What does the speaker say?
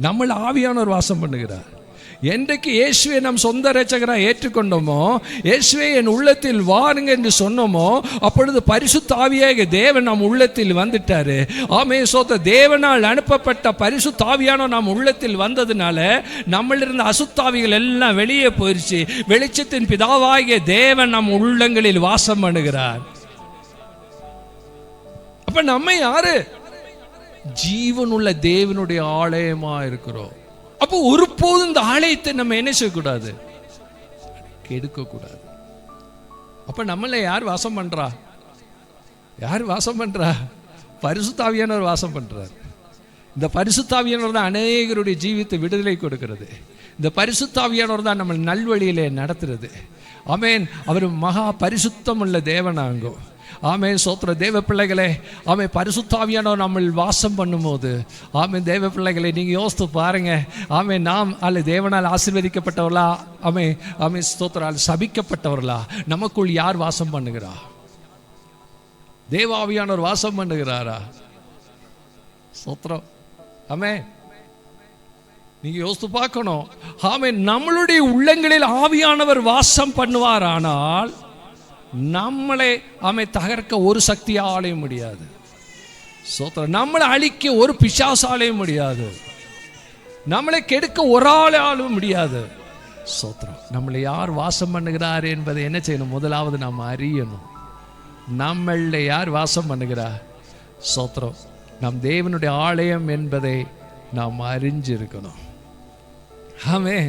നമ്മൾ ஆவியானவர் வாசம் பண்ணுகிறார். என்றைக்கு இயேசுவை நாம் சொந்த இரட்சகராக ஏற்றுக்கொண்டோமோ, இயேசுவே என் உள்ளத்தில் வாருங்க என்று சொன்னோமோ, அப்பொழுது பரிசுத்த ஆவியாக தேவன் நம் உள்ளத்தில் வந்துட்டாரு. ஆமே சோத்த தேவனால் அனுப்பப்பட்ட பரிசுத்த ஆவியானவர் நம் உள்ளத்தில் வந்ததுனால நம்மளிருந்த அசுத்தாவிகள் எல்லாம் வெளியே போயிடுச்சு. வெளிச்சத்தின் பிதாவாகிய தேவன் நம் உள்ளங்களில் வாசம் பண்ணுகிறார். அப்ப நம்ம யாரு? ஜீவனுள்ள தேவனுடைய ஆலயமா இருக்கிறோம். அப்போ ஒருபோதும் இந்த ஆலயத்தை நம்ம என்ன செய்யக்கூடாது? கெடுக்க கூடாது. அப்ப நம்மள யார் வாசம் பண்றா? யார் வாசம் பண்றா? பரிசுத்த ஆவியானவர் வாசம் பண்றார். இந்த பரிசுத்த ஆவியானவர் தான் அநேகருடைய ஜீவித்தை விடுதலை கொடுக்கிறது. இந்த பரிசுத்த ஆவியானவர் தான் நம்ம நல்வழியிலே நடத்துறது. ஆமென். அவர் மகா பரிசுத்தம் உள்ள தேவனாங்கோ. ஆமென். சோத்திர தேவ பிள்ளைகளே, ஆமென். பரிசுத்த ஆவியானவர் நம்ம வாசம் பண்ணும்போது, ஆமென், தேவ பிள்ளைகளை நீங்கள் யோசித்து பாருங்க. ஆமென். நாம் அல்ல தேவனால் ஆசீர்வதிக்கப்பட்டவர்களா? ஆமென். ஆமென். ஸ்தோத்திரால் சபிக்கப்பட்டவர்களா? நமக்குள் யார் வாசம் பண்ணுகிறா? தேவ ஆவியானவர் வாசம் பண்ணுகிறாரா? ஸ்தோத்திரம். ஆமென். நீங்க யோசித்து பார்க்கணும். ஆமென். நம்மளுடைய உள்ளங்களில் ஆவியானவர் வாசம் பண்ணுவார். ஆனால் நம்மளை தகர்க்க ஒரு சக்தியாலையும் முடியாது. சோத்திரம். நம்மளை அழிக்க ஒரு பிசாசாலையும் முடியாது. நம்மளை கெடுக்க ஒரு ஆளாலும் முடியாது. சோத்திரம். நம்மளை யார் வாசம் பண்ணுகிறார் என்பதை என்ன செய்யணும்? முதலாவது நாம் அறியணும். நம்மள யார் வாசம் பண்ணுகிறார்? சோத்திரம். நம் தேவனுடைய ஆலயம் என்பதை நாம் அறிஞ்சிருக்கணும். ஆமென்.